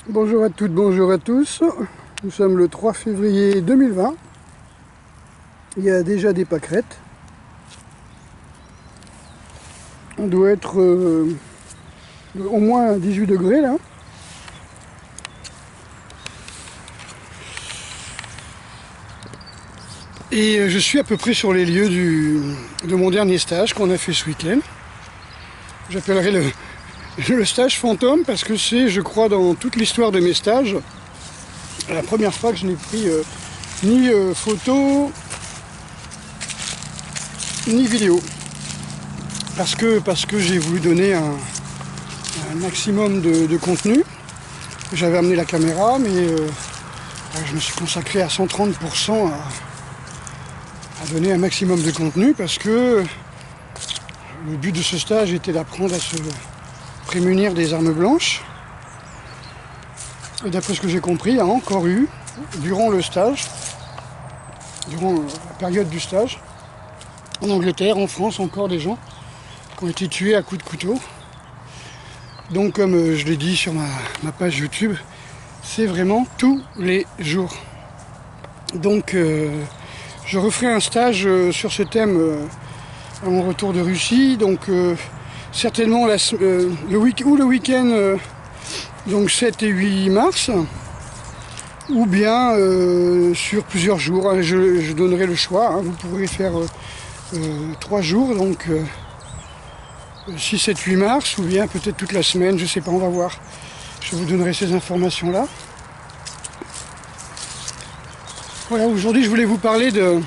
Bonjour à toutes, bonjour à tous. Nous sommes le 3 février 2020. Il y a déjà des pâquerettes. On doit être au moins 18 degrés là. Et je suis à peu près sur les lieux de mon dernier stage qu'on a fait ce week-end. J'appellerai le stage fantôme parce que c'est, je crois, dans toute l'histoire de mes stages, la première fois que je n'ai pris ni photo, ni vidéo. Parce que j'ai voulu donner un maximum de contenu. J'avais amené la caméra, mais je me suis consacré à 130% à donner un maximum de contenu parce que le but de ce stage était d'apprendre à se prémunir des armes blanches. Et d'après ce que j'ai compris, il y a encore eu, durant le stage, durant la période du stage, en Angleterre, en France, encore des gens qui ont été tués à coups de couteau. Donc comme je l'ai dit sur ma page YouTube, c'est vraiment tous les jours. Donc je referai un stage sur ce thème à mon retour de Russie. Donc certainement le week-end donc 7 et 8 mars, ou bien sur plusieurs jours. Je donnerai le choix, hein. Vous pourrez faire 3 jours, donc 6, 7, 8 mars, ou bien peut-être toute la semaine, je sais pas, on va voir. Je vous donnerai ces informations-là. Voilà, aujourd'hui je voulais vous parler d'un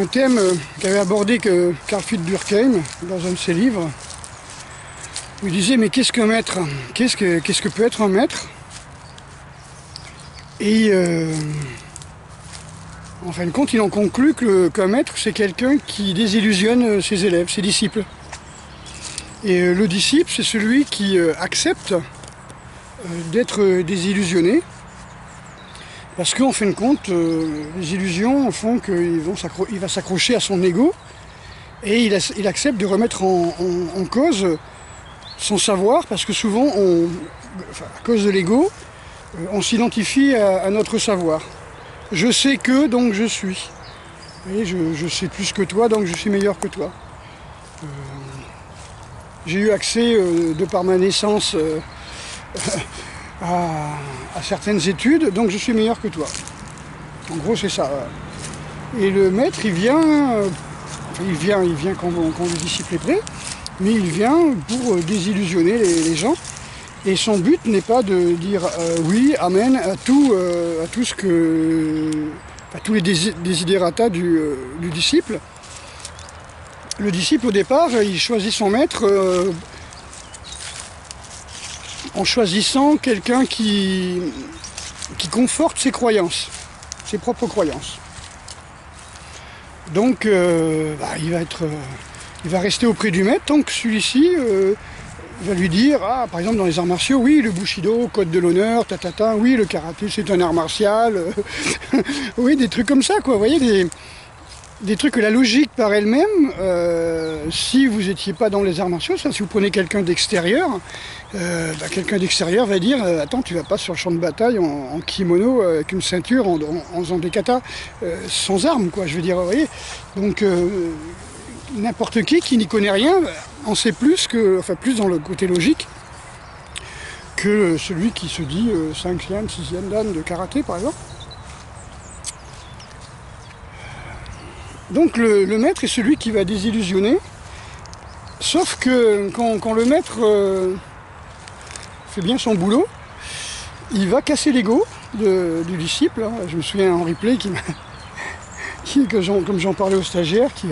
thème qu'avait abordé Karl-Heinz Durkheim dans un de ses livres, où il disait mais qu'est-ce qu'un maître? Qu'est-ce que peut être un maître? Et en fin de compte, il en conclut qu'un maître, c'est quelqu'un qui désillusionne ses élèves, ses disciples. Et le disciple, c'est celui qui accepte d'être désillusionné, parce qu'en fin de compte, les illusions font qu'il va s'accrocher à son ego, et il accepte de remettre en cause son savoir, parce que souvent, à cause de l'ego, on s'identifie à notre savoir. Je sais que, donc je suis. Vous voyez, je sais plus que toi, donc je suis meilleur que toi. J'ai eu accès, de par ma naissance, à certaines études, donc je suis meilleur que toi. En gros, c'est ça. Et le maître, il vient quand le disciple est prêt, mais il vient pour désillusionner les gens. Et son but n'est pas de dire oui, amen à tous les desiderata du disciple. Le disciple, au départ, il choisit son maître en choisissant quelqu'un qui conforte ses croyances, ses propres croyances. Donc, il va rester auprès du maître tant que celui-ci va lui dire, par exemple dans les arts martiaux, oui, le Bushido, code de l'honneur, oui, le karaté, c'est un art martial, oui, des trucs comme ça, quoi, vous voyez, des trucs que la logique par elle-même, si vous n'étiez pas dans les arts martiaux, si vous prenez quelqu'un d'extérieur, quelqu'un d'extérieur va dire, attends, tu vas pas sur le champ de bataille en kimono, avec une ceinture, en faisant des katas, sans armes, quoi, je veux dire, vous voyez, donc n'importe qui n'y connaît rien, en sait plus plus dans le côté logique que celui qui se dit 5e, 6e dan de karaté par exemple. Donc le maître est celui qui va désillusionner, sauf que quand le maître fait bien son boulot, il va casser l'ego du disciple. Je me souviens en replay comme j'en parlais aux stagiaires, qui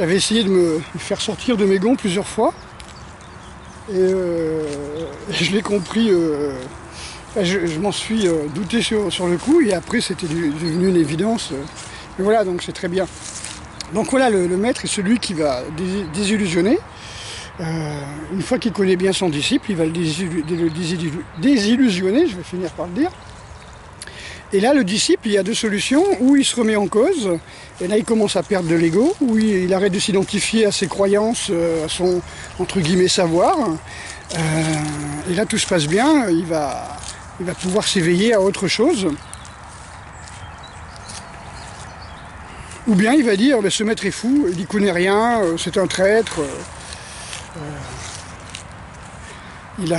avait essayé de me faire sortir de mes gonds plusieurs fois. Et je l'ai compris, je m'en suis douté sur le coup, et après c'était devenu une évidence. Mais voilà, donc c'est très bien. Donc voilà, le maître est celui qui va désillusionner. Une fois qu'il connaît bien son disciple, il va le désillusionner, je vais finir par le dire. Et là, le disciple, il y a 2 solutions, où il se remet en cause, et là il commence à perdre de l'ego, où il arrête de s'identifier à ses croyances, à son, entre guillemets, savoir, Et là tout se passe bien, il va pouvoir s'éveiller à autre chose. Ou bien il va dire, ce maître est fou, il n'y connaît rien, c'est un traître. Il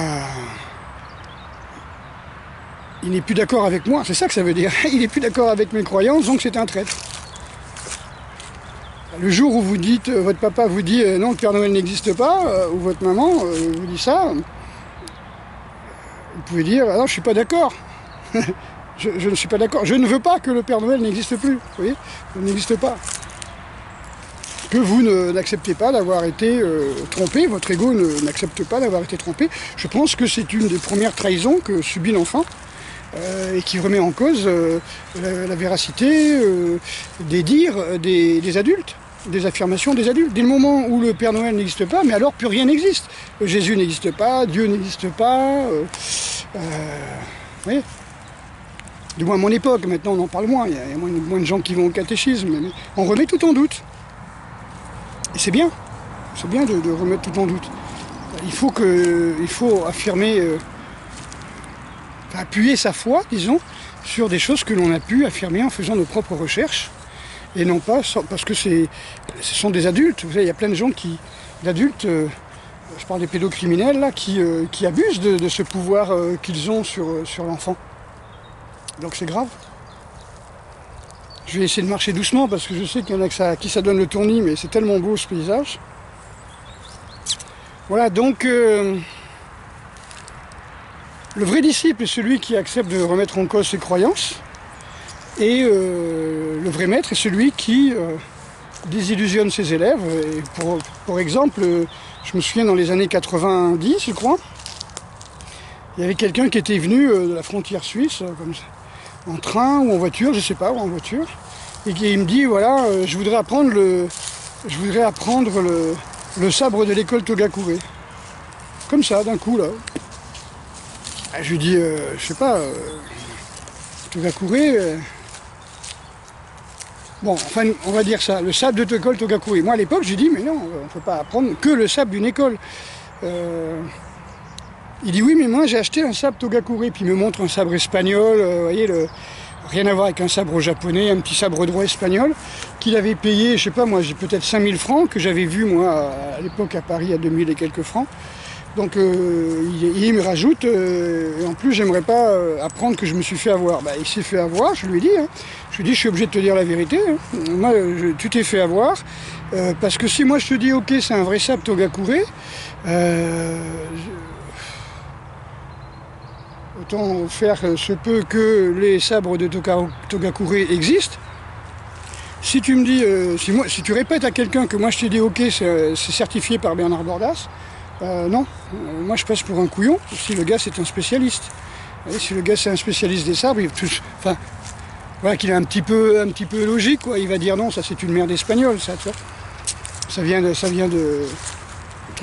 n'est plus d'accord avec moi, c'est ça que ça veut dire. Il n'est plus d'accord avec mes croyances, donc c'est un traître. Le jour où vous dites, votre papa vous dit non, le Père Noël n'existe pas, ou votre maman vous dit ça, vous pouvez dire, ah non, je ne suis pas d'accord. je ne suis pas d'accord. Je ne veux pas que le Père Noël n'existe plus. Vous voyez, il n'existe pas. Que vous n'acceptez pas d'avoir été trompé, votre ego n'accepte pas d'avoir été trompé. Je pense que c'est une des premières trahisons que subit l'enfant et qui remet en cause la véracité des dires des adultes, des affirmations des adultes. Dès le moment où le Père Noël n'existe pas, mais alors plus rien n'existe. Jésus n'existe pas, Dieu n'existe pas. Vous voyez ? Du moins à mon époque, maintenant on en parle moins, il y a moins de gens qui vont au catéchisme, mais on remet tout en doute. Et c'est bien de remettre tout en doute. Il faut affirmer, appuyer sa foi, disons, sur des choses que l'on a pu affirmer en faisant nos propres recherches, et non pas parce que ce sont des adultes. Vous savez, il y a plein de gens d'adultes, je parle des pédocriminels, là, qui abusent de ce pouvoir qu'ils ont sur l'enfant. Donc c'est grave. Je vais essayer de marcher doucement parce que je sais qu'il y en a à qui ça donne le tournis, mais c'est tellement beau ce paysage. Voilà, donc le vrai disciple est celui qui accepte de remettre en cause ses croyances, et le vrai maître est celui qui désillusionne ses élèves. Et pour exemple, je me souviens dans les années 90, je crois, il y avait quelqu'un qui était venu de la frontière suisse, comme ça, en train ou en voiture, je sais pas, ou en voiture, et qui me dit, voilà, je voudrais apprendre le sabre de l'école Togakure. Comme ça, d'un coup, là. Je lui dis, je sais pas, Togakure... Bon, enfin, on va dire ça, le sabre de l'école Togakure. Moi, à l'époque, j'ai dit, mais non, on ne peut pas apprendre que le sabre d'une école. Il dit, oui, mais moi, j'ai acheté un sabre Togakure. Puis il me montre un sabre espagnol, vous voyez, rien à voir avec un sabre japonais, un petit sabre droit espagnol, qu'il avait payé, je sais pas, moi, j'ai peut-être 5000 francs, que j'avais vu, moi, à l'époque, à Paris, à 2000 et quelques francs. Donc, il me rajoute, et en plus, j'aimerais pas apprendre que je me suis fait avoir. Bah, il s'est fait avoir, je lui ai dit, hein. Je lui ai dit, je suis obligé de te dire la vérité, hein. Moi, tu t'es fait avoir, parce que si moi je te dis, ok, c'est un vrai sabre Togakure, autant faire ce peu que les sabres de Togakure existent. Si tu me dis, si tu répètes à quelqu'un que moi je t'ai dit ok, c'est certifié par Bernard Bordas, non, moi je passe pour un couillon si le gars c'est un spécialiste. Et si le gars c'est un spécialiste des sabres, enfin, voilà qu'il est un petit peu logique, quoi. Il va dire non, ça c'est une merde espagnole, ça, tu vois. Ça vient de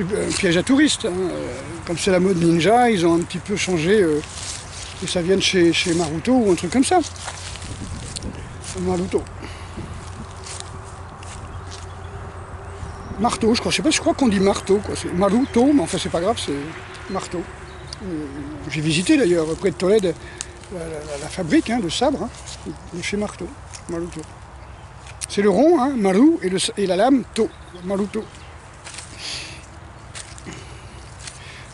un piège à touristes, hein. Comme c'est la mode ninja, ils ont un petit peu changé, que ça vienne chez Maruto ou un truc comme ça. Marteau, je crois qu'on dit marteau, quoi. C'est Maruto, mais enfin c'est pas grave, c'est marteau. J'ai visité d'ailleurs près de Tolède la fabrique, hein, de sabre, hein, de chez Marteau, Maruto. C'est le rond, hein, Maru, et la lame, To, Maruto.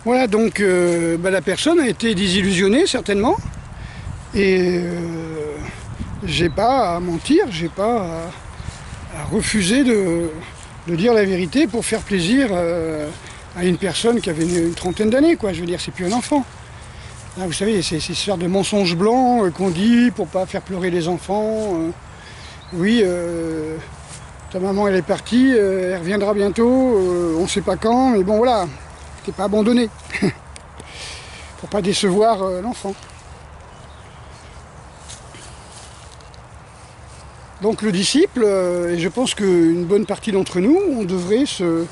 Voilà, donc la personne a été désillusionnée certainement, et j'ai pas à mentir, j'ai pas à refuser de dire la vérité pour faire plaisir à une personne qui avait une trentaine d'années, quoi. Je veux dire, c'est plus un enfant. Là, vous savez, c'est ce genre de mensonges blancs qu'on dit pour pas faire pleurer les enfants. Oui, ta maman elle est partie, elle reviendra bientôt, on sait pas quand, mais bon voilà. T'es pas abandonné, pour pas décevoir l'enfant. Donc le disciple, et je pense qu'une bonne partie d'entre nous, on devrait se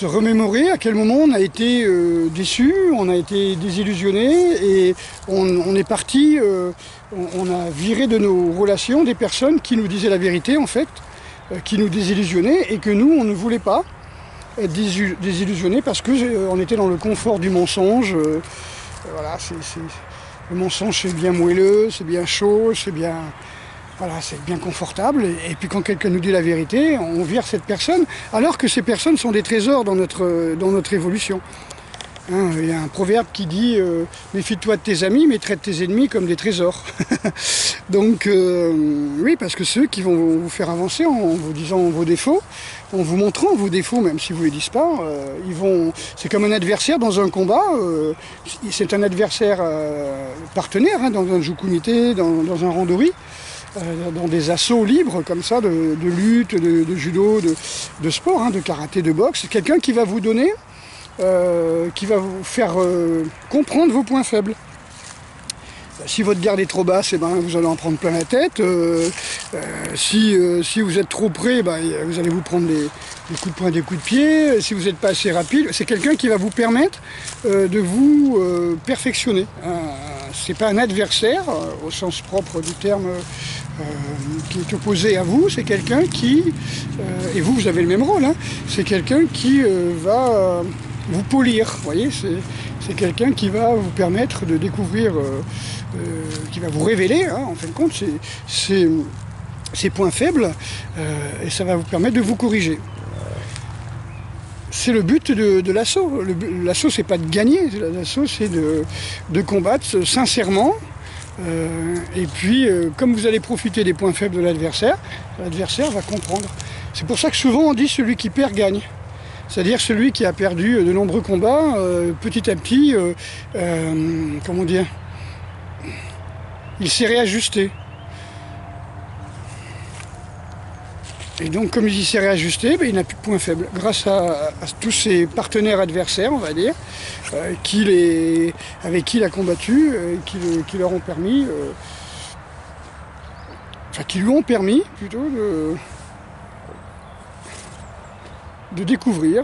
remémorer à quel moment on a été déçu, on a été désillusionné, et on est parti, on a viré de nos relations des personnes qui nous disaient la vérité en fait, qui nous désillusionnaient et que nous on ne voulait pas. être désillusionné parce qu'on était dans le confort du mensonge. Voilà, le mensonge c'est bien moelleux, c'est bien chaud, c'est bien... Voilà, c'est bien confortable. Et puis quand quelqu'un nous dit la vérité, on vire cette personne, alors que ces personnes sont des trésors dans notre évolution. Hein, il y a un proverbe qui dit méfie-toi de tes amis, mais traite tes ennemis comme des trésors. Donc oui, parce que ceux qui vont vous faire avancer en vous disant vos défauts, en vous montrant vos défauts, même si vous ne les dites pas, c'est comme un adversaire dans un combat. C'est un adversaire partenaire hein, dans un jukumité, dans un randori. Dans des assauts libres comme ça, de lutte, de judo, de sport, hein, de karaté, de boxe. C'est quelqu'un qui va vous donner, qui va vous faire comprendre vos points faibles. Si votre garde est trop basse, eh ben, vous allez en prendre plein la tête. Si vous êtes trop près, ben, vous allez vous prendre des coups de poing, des coups de pied. Si vous n'êtes pas assez rapide, c'est quelqu'un qui va vous permettre de vous perfectionner. C'est pas un adversaire, au sens propre du terme, qui est opposé à vous. C'est quelqu'un qui, et vous avez le même rôle, hein, c'est quelqu'un qui va vous polir. Vous voyez, c'est quelqu'un qui va vous permettre de découvrir, qui va vous révéler, hein, en fin de compte, ses points faibles, et ça va vous permettre de vous corriger. C'est le but de l'assaut. L'assaut, c'est pas de gagner, l'assaut, c'est de combattre sincèrement. Et puis, comme vous allez profiter des points faibles de l'adversaire va comprendre. C'est pour ça que souvent on dit celui qui perd gagne. C'est-à-dire celui qui a perdu de nombreux combats, petit à petit, comment dire, il s'est réajusté. Et donc, comme il s'est réajusté, ben, il n'a plus de points faibles. Grâce à tous ses partenaires adversaires, on va dire, avec qui il a combattu, qui leur ont permis, qui lui ont permis plutôt de découvrir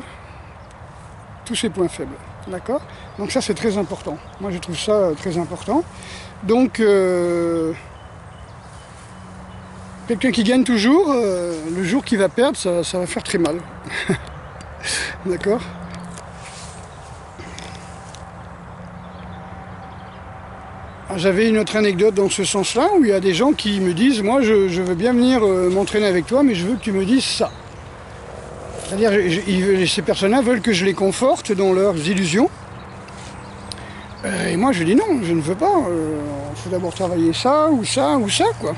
tous ses points faibles. D'accord ? Donc ça, c'est très important. Moi, je trouve ça très important. Donc, quelqu'un qui gagne toujours, le jour qu'il va perdre, ça va faire très mal. D'accord ? J'avais une autre anecdote dans ce sens-là, où il y a des gens qui me disent, moi je veux bien venir m'entraîner avec toi, mais je veux que tu me dises ça. C'est-à-dire, ces personnes-là veulent que je les conforte dans leurs illusions. Et moi je dis non, je ne veux pas. Il faut d'abord travailler ça, ou ça, ou ça, quoi.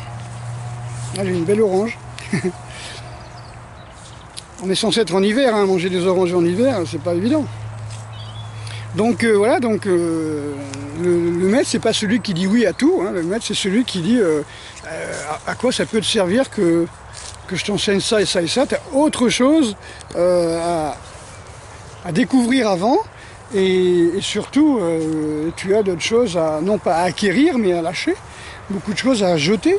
Là, j'ai une belle orange. On est censé être en hiver, hein, manger des oranges en hiver, c'est pas évident. Donc voilà, donc le maître, c'est pas celui qui dit oui à tout, hein. Le maître, c'est celui qui dit à quoi ça peut te servir que je t'enseigne ça et ça et ça. Tu as autre chose à découvrir avant, et surtout, tu as d'autres choses non pas à acquérir, mais à lâcher, beaucoup de choses à jeter,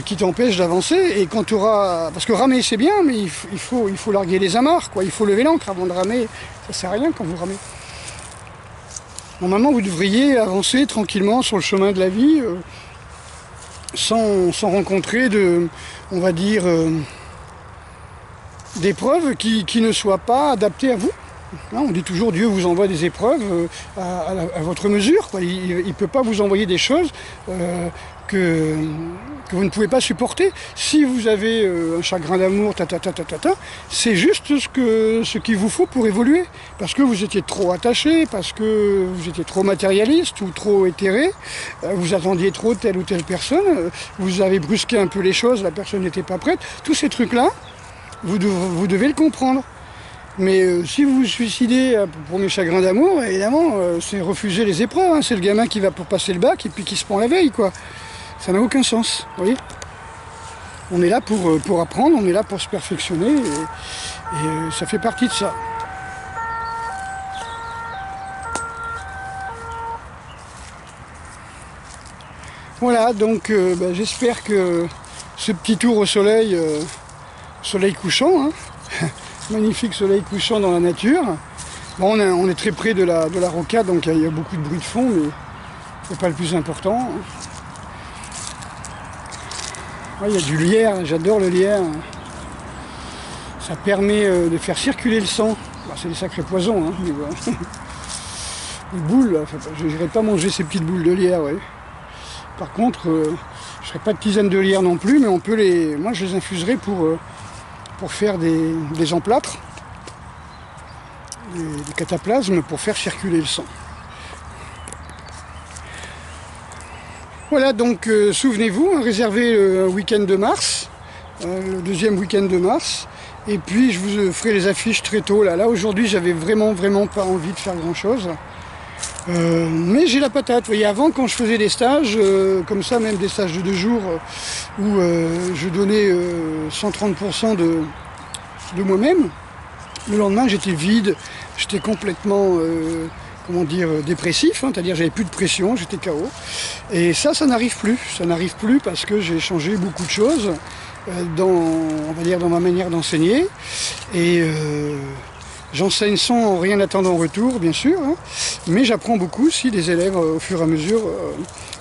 qui t'empêchent d'avancer. Et quand tu auras... Parce que ramer, c'est bien, mais il faut larguer les amarres, quoi. Il faut lever l'ancre avant de ramer. Ça sert à rien quand vous ramez. Normalement, vous devriez avancer tranquillement sur le chemin de la vie, sans rencontrer on va dire, d'épreuves qui ne soient pas adaptées à vous. Hein, on dit toujours Dieu vous envoie des épreuves à votre mesure, quoi. Il ne peut pas vous envoyer des choses que vous ne pouvez pas supporter. Si vous avez un chagrin d'amour, c'est juste ce qu'il vous faut pour évoluer. Parce que vous étiez trop attaché, parce que vous étiez trop matérialiste ou trop éthéré, vous attendiez trop telle ou telle personne, vous avez brusqué un peu les choses, la personne n'était pas prête. Tous ces trucs-là, vous devez le comprendre. Mais si vous vous suicidez pour mes chagrins d'amour, évidemment, c'est refuser les épreuves. Hein. C'est le gamin qui va pour passer le bac et puis qui se prend la veille, quoi. Ça n'a aucun sens, vous voyez. On est là pour apprendre, on est là pour se perfectionner, et ça fait partie de ça. Voilà, donc j'espère que ce petit tour au soleil couchant, hein, magnifique soleil couchant dans la nature. Bon, on est très près de la rocade, donc il y a beaucoup de bruit de fond, mais c'est pas le plus important. Ouais, il y a du lierre, j'adore le lierre. Ça permet de faire circuler le sang Bah, c'est des sacrés poisons, hein, mais voilà. Les boules, là, je n'irai pas manger ces petites boules de lierre, ouais. Par contre, je ne ferai pas de tisane de lierre non plus, mais on peut moi je les infuserai pour faire des emplâtres, des cataplasmes pour faire circuler le sang. Voilà, donc souvenez-vous, hein, réservez le week-end de mars, le deuxième week-end de mars, et puis je vous ferai les affiches très tôt. Là aujourd'hui, j'avais vraiment pas envie de faire grand-chose. Mais j'ai la patate. Vous voyez, avant, quand je faisais des stages, comme ça, même des stages de 2 jours, où je donnais 130% de moi-même, le lendemain, j'étais vide, j'étais complètement, comment dire, dépressif, hein, c'est-à-dire j'avais plus de pression, j'étais KO. Et ça n'arrive plus. Ça n'arrive plus parce que j'ai changé beaucoup de choses on va dire, dans ma manière d'enseigner. Et j'enseigne sans rien attendre en retour, bien sûr, hein, mais j'apprends beaucoup aussi des élèves au fur et à mesure.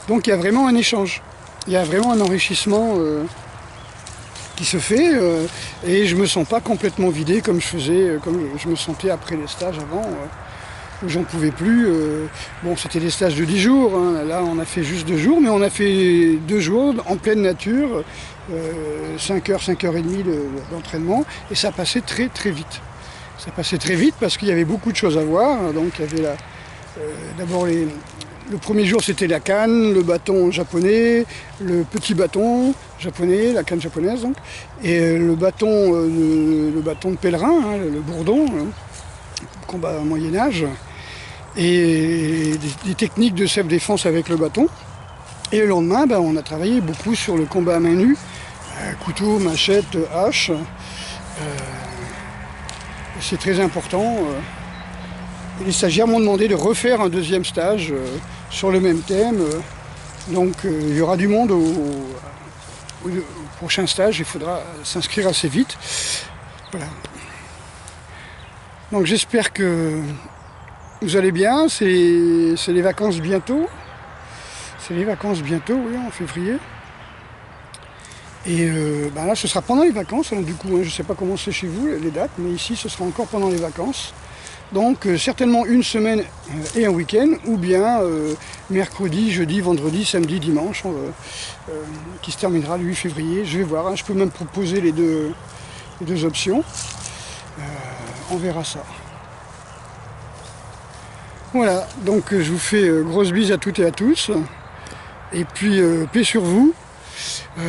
Donc il y a vraiment un échange, il y a vraiment un enrichissement qui se fait, et je ne me sens pas complètement vidé comme je me sentais après les stages avant, où j'en pouvais plus. Bon, c'était des stages de 10 jours, hein, là on a fait juste 2 jours, mais on a fait 2 jours en pleine nature, 5 heures, 5h30 d'entraînement, et ça passait très vite. Ça passait très vite parce qu'il y avait beaucoup de choses à voir. Donc il y avait d'abord le premier jour c'était la canne, le bâton japonais, le petit bâton japonais, la canne japonaise donc, et le bâton de pèlerin, hein, le bourdon, hein, combat au Moyen-Âge, et des techniques de self-défense avec le bâton. Et le lendemain, on a travaillé beaucoup sur le combat à main nue, couteau, machette, hache. C'est très important. Et les stagiaires m'ont demandé de refaire un deuxième stage sur le même thème. Donc il y aura du monde au prochain stage, il faudra s'inscrire assez vite. Voilà. Donc j'espère que vous allez bien. C'est les vacances bientôt. C'est les vacances bientôt, oui, en février. Et là, ce sera pendant les vacances, hein, du coup, hein, je ne sais pas comment c'est chez vous, les dates, mais ici, ce sera encore pendant les vacances. Donc, certainement une semaine et un week-end, ou bien mercredi, jeudi, vendredi, samedi, dimanche, qui se terminera le 8 février. Je vais voir, hein, je peux même proposer les deux options. On verra ça. Voilà, donc je vous fais grosse bise à toutes et à tous. Et puis, paix sur vous. En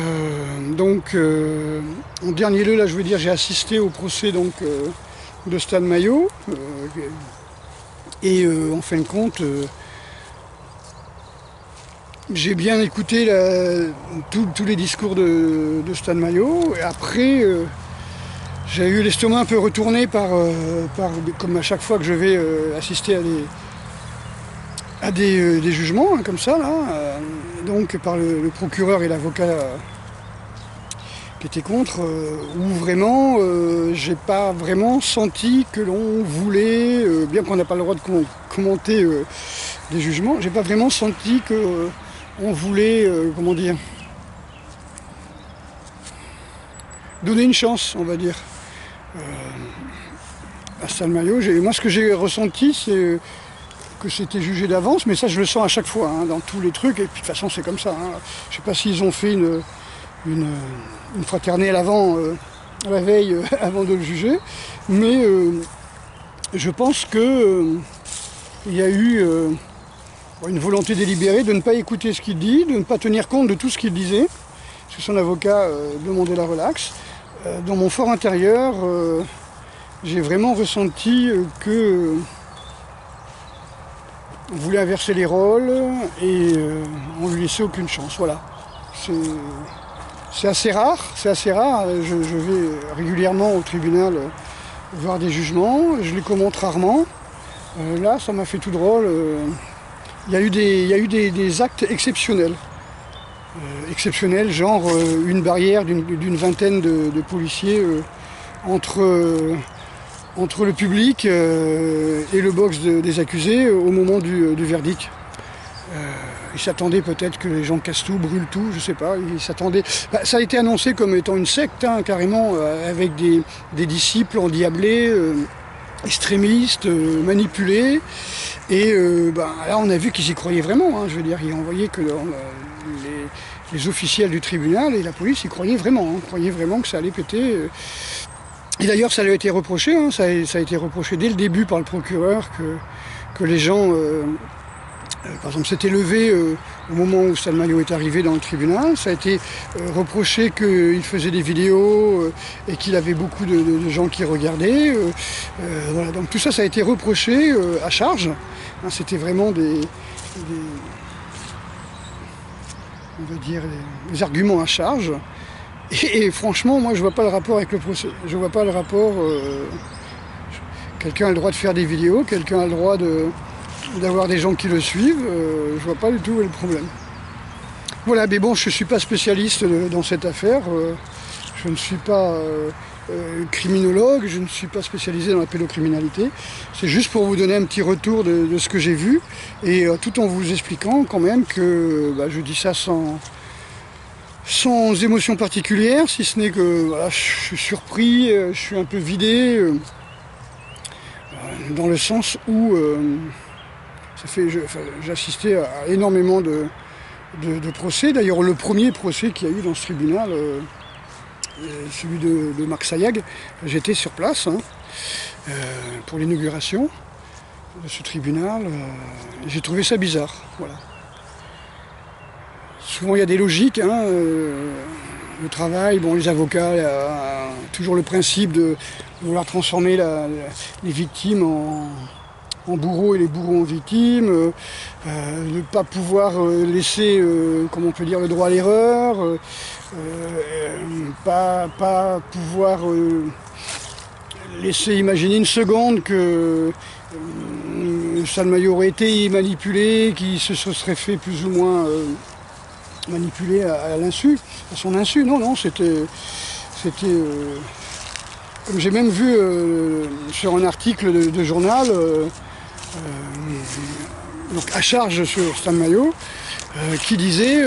dernier lieu, là, je veux dire, j'ai assisté au procès donc, de Stan Mayo, et en fin de compte, j'ai bien écouté tous les discours de Stan Mayo, et après, j'ai eu l'estomac un peu retourné comme à chaque fois que je vais assister à des jugements, hein, comme ça, là, donc par le procureur et l'avocat qui étaient contre, où vraiment, j'ai pas vraiment senti que l'on voulait, bien qu'on n'a pas le droit de commenter des jugements, j'ai pas vraiment senti que on voulait, comment dire, donner une chance, on va dire, à Stan Mayo. Moi, ce que j'ai ressenti, c'est que c'était jugé d'avance, mais ça je le sens à chaque fois, hein, dans tous les trucs, et puis de toute façon c'est comme ça. Hein. Je sais pas s'ils ont fait une fraternelle avant, la veille, avant de le juger, mais je pense que il y a eu une volonté délibérée de ne pas écouter ce qu'il dit, de ne pas tenir compte de tout ce qu'il disait, parce que son avocat demandait la relaxe. Dans mon fort intérieur, j'ai vraiment ressenti que on voulait inverser les rôles et on lui laissait aucune chance. Voilà. C'est assez rare. Je vais régulièrement au tribunal voir des jugements. Je les commente rarement. Là, ça m'a fait tout drôle. Il y a eu des actes exceptionnels. Exceptionnels, genre une barrière d'une vingtaine de policiers entre le public et le box des accusés au moment du verdict. Ils s'attendaient peut-être que les gens cassent tout, brûlent tout, je sais pas. Ils s'attendaient. Ça a été annoncé comme étant une secte, hein, carrément, avec des disciples endiablés extrémistes, manipulés. Et là, on a vu qu'ils y croyaient vraiment. Hein, je veux dire, on voyait que les officiels du tribunal et la police y croyaient vraiment. Hein, croyaient vraiment que ça allait péter. Et d'ailleurs, ça lui a été reproché. Hein, ça a été reproché dès le début par le procureur que les gens... par exemple, s'était levé au moment où Stan Mayo est arrivé dans le tribunal. Ça a été reproché qu'il faisait des vidéos et qu'il avait beaucoup de gens qui regardaient. Voilà. Donc tout ça, ça a été reproché à charge. Hein, c'était vraiment on va dire, des arguments à charge. Et franchement, moi, je vois pas le rapport avec le procès. Je vois pas le rapport. Quelqu'un a le droit de faire des vidéos, quelqu'un a le droit d'avoir des gens qui le suivent, je vois pas du tout où est le problème. Voilà, mais bon, je ne suis pas spécialiste dans cette affaire, je ne suis pas criminologue, je ne suis pas spécialisé dans la pédocriminalité. C'est juste pour vous donner un petit retour de ce que j'ai vu, et tout en vous expliquant quand même que je dis ça sans émotion particulière, si ce n'est que voilà, je suis surpris, je suis un peu vidé, dans le sens où... j'ai assisté à énormément de procès. D'ailleurs, le premier procès qu'il y a eu dans ce tribunal, celui de Marc Sayag, j'étais sur place pour l'inauguration de ce tribunal. J'ai trouvé ça bizarre. Voilà. Souvent, il y a des logiques. Le travail, bon, les avocats, toujours le principe de vouloir transformer les victimes en bourreaux et les bourreaux en victimes, ne pas pouvoir laisser, comment on peut dire, le droit à l'erreur, pas pouvoir laisser imaginer une seconde que Stan Mayo aurait été manipulé, qu'il se serait fait plus ou moins manipuler à son insu. Non, c'était comme j'ai même vu sur un article de journal, donc à charge sur Stan Mayo, qui disait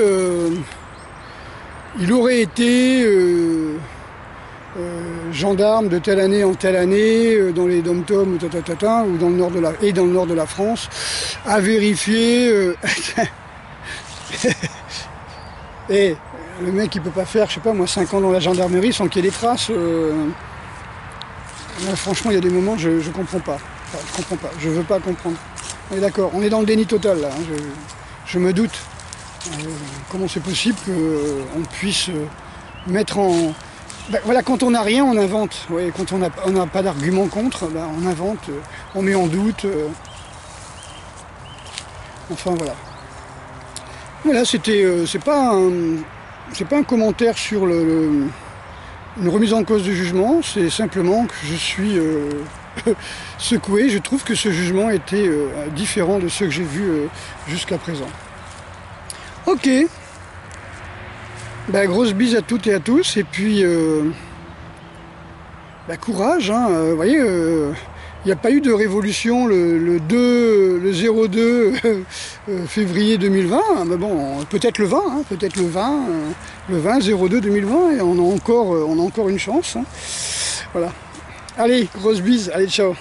il aurait été gendarme de telle année en telle année dans les dom-toms ou dans le nord de la France, à vérifier et le mec il peut pas faire, je sais pas moi, 5 ans dans la gendarmerie sans qu'il y ait des traces. Là, franchement, il y a des moments je comprends pas. Enfin, je comprends pas, je veux pas comprendre. On est d'accord, on est dans le déni total là. Hein. Je me doute. Comment c'est possible qu'on puisse mettre en... voilà, quand on n'a rien, on invente. Ouais, quand on n'a pas d'argument contre, on invente, on met en doute. Enfin voilà. Voilà, c'est pas un commentaire sur une remise en cause du jugement, c'est simplement que je suis secoué. Je trouve que ce jugement était différent de ceux que j'ai vus jusqu'à présent. Ok, grosse bise à toutes et à tous, et puis courage, hein, vous voyez, il n'y a pas eu de révolution le 02 février 2020, mais bon, peut-être le 20, hein, peut-être le 20 02 2020, et on a encore une chance. Hein. Voilà. Allez, grosse bise, allez, ciao.